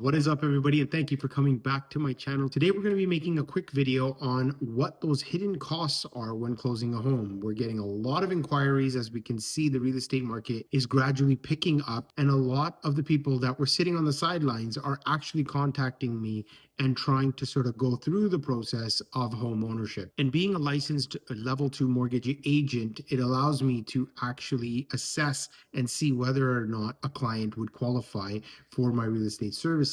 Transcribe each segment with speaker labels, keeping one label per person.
Speaker 1: What is up, everybody, and thank you for coming back to my channel. Today, we're going to be making a quick video on what those hidden costs are when closing a home. We're getting a lot of inquiries. As we can see, the real estate market is gradually picking up, and a lot of the people that were sitting on the sidelines are actually contacting me and trying to sort of go through the process of home ownership. And being a licensed level 2 mortgage agent, it allows me to actually assess and see whether or not a client would qualify for my real estate services.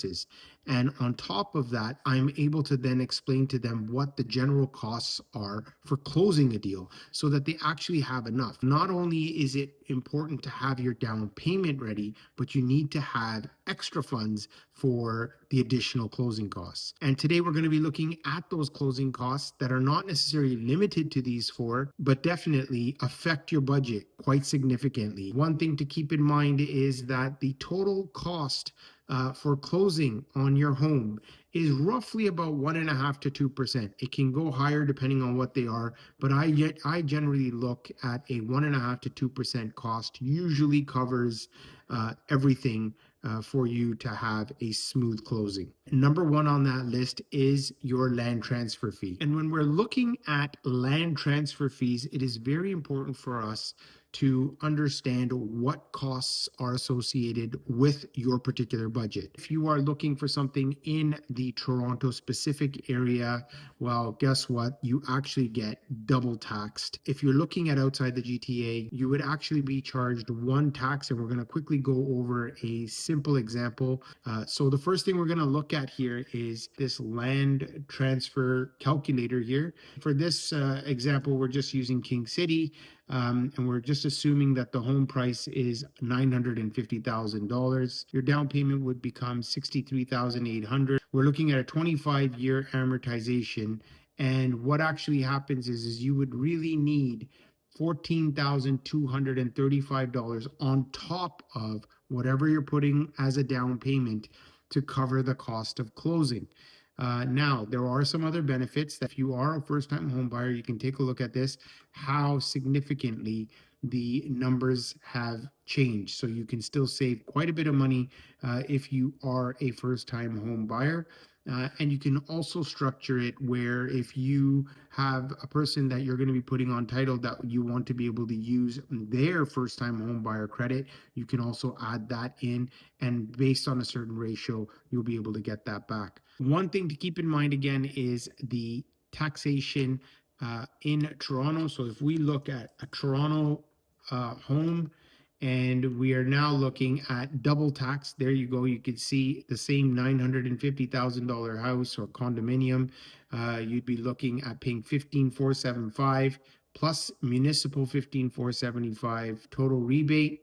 Speaker 1: And on top of that, I'm able to then explain to them what the general costs are for closing a deal so that they actually have enough. Not only is it important to have your down payment ready, but you need to have extra funds for the additional closing costs. And today we're going to be looking at those closing costs that are not necessarily limited to these four, but definitely affect your budget quite significantly. One thing to keep in mind is that the total cost for closing on your home is roughly about 1.5% to 2%. It can go higher depending on what they are, but I generally look at a 1.5% to 2% cost. Usually covers everything for you to have a smooth closing. Number one on that list is your land transfer fee. And when we're looking at land transfer fees, it is very important for us to understand what costs are associated with your particular budget. If you are looking for something in the Toronto specific area, well, guess what? You actually get double taxed. If you're looking at outside the GTA, you would actually be charged one tax, and we're going to quickly go over a simple example. So the first thing we're going to look at here is this land transfer calculator here. For this example, we're just using King City. And we're just assuming that the home price is $950,000. Your down payment would become $63,800. We're looking at a 25-year amortization. And what actually happens is you would really need $14,235 on top of whatever you're putting as a down payment to cover the cost of closing. Now, there are some other benefits that if you are a first-time home buyer, you can take a look at this, how significantly the numbers have changed. So you can still save quite a bit of money if you are a first-time home buyer. And you can also structure it where if you have a person that you're going to be putting on title that you want to be able to use their first time home buyer credit, you can also add that in. And based on a certain ratio, you'll be able to get that back. One thing to keep in mind again is the taxation in Toronto. So if we look at a Toronto home, and we are now looking at double tax. There you go. You can see the same $950,000 house or condominium. You'd be looking at paying $15,475 plus municipal $15,475 total rebate.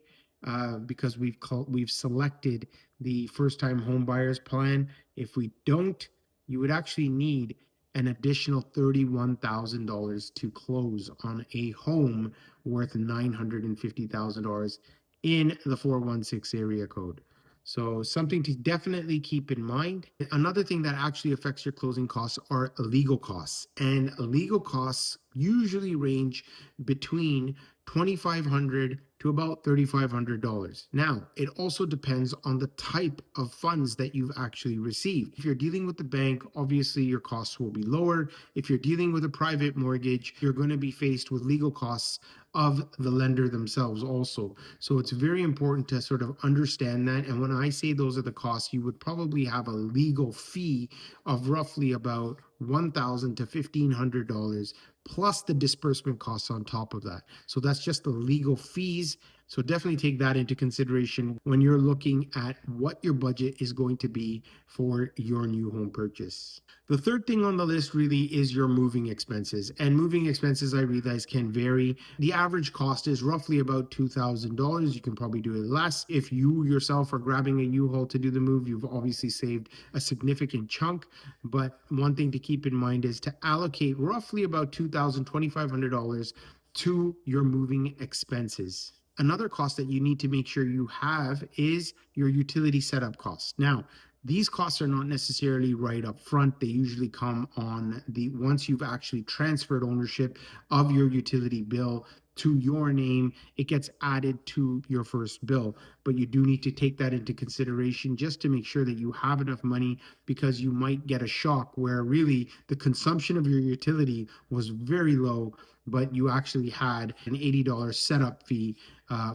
Speaker 1: Because we've selected the first time home buyers plan. If we don't, you would actually need an additional $31,000 to close on a home worth $950,000 in the 416 area code. So something to definitely keep in mind. Another thing that actually affects your closing costs are legal costs. And legal costs usually range between $2,500 to about $3,500. Now, it also depends on the type of funds that you've actually received. If you're dealing with the bank, obviously your costs will be lower. If you're dealing with a private mortgage, you're going to be faced with legal costs of the lender themselves also. So it's very important to sort of understand that. And when I say those are the costs, you would probably have a legal fee of roughly about $1,000 to $1,500 plus the disbursement costs on top of that. So that's just the legal fees. So definitely take that into consideration when you're looking at what your budget is going to be for your new home purchase. The third thing on the list really is your moving expenses. And moving expenses, I realize, can vary. The average cost is roughly about $2,000. You can probably do it less. If you yourself are grabbing a U-Haul to do the move, you've obviously saved a significant chunk. But one thing to keep in mind is to allocate roughly about $2,500 to your moving expenses. Another cost that you need to make sure you have is your utility setup costs. Now, these costs are not necessarily right up front. They usually come on the once you've actually transferred ownership of your utility bill to your name, it gets added to your first bill. But you do need to take that into consideration just to make sure that you have enough money, because you might get a shock where really the consumption of your utility was very low, but you actually had an $80 setup fee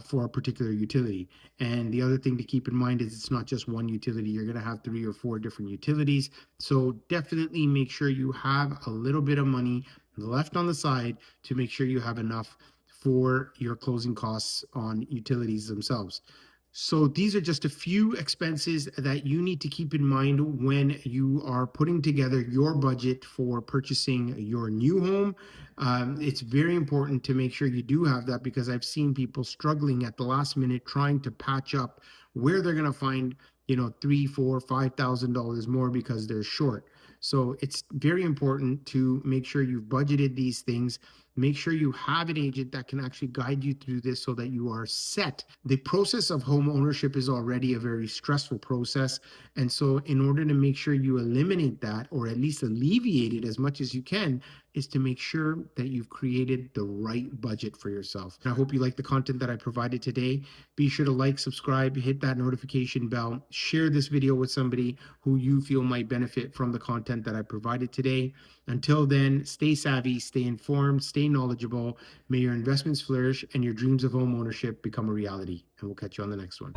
Speaker 1: for a particular utility. And the other thing to keep in mind is it's not just one utility. You're going to have 3 or 4 different utilities. So definitely make sure you have a little bit of money left on the side to make sure you have enough for your closing costs on utilities themselves. So these are just a few expenses that you need to keep in mind when you are putting together your budget for purchasing your new home. It's very important to make sure you do have that, because I've seen people struggling at the last minute trying to patch up where they're going to find, three, four, $5,000 more because they're short. So it's very important to make sure you've budgeted these things. Make sure you have an agent that can actually guide you through this so that you are set. The process of home ownership is already a very stressful process. And so, in order to make sure you eliminate that, or at least alleviate it as much as you can, is to make sure that you've created the right budget for yourself. And I hope you like the content that I provided today. Be sure to like, subscribe, hit that notification bell, share this video with somebody who you feel might benefit from the content that I provided today. Until then, stay savvy, stay informed, stay knowledgeable. May your investments flourish and your dreams of home ownership become a reality. And we'll catch you on the next one.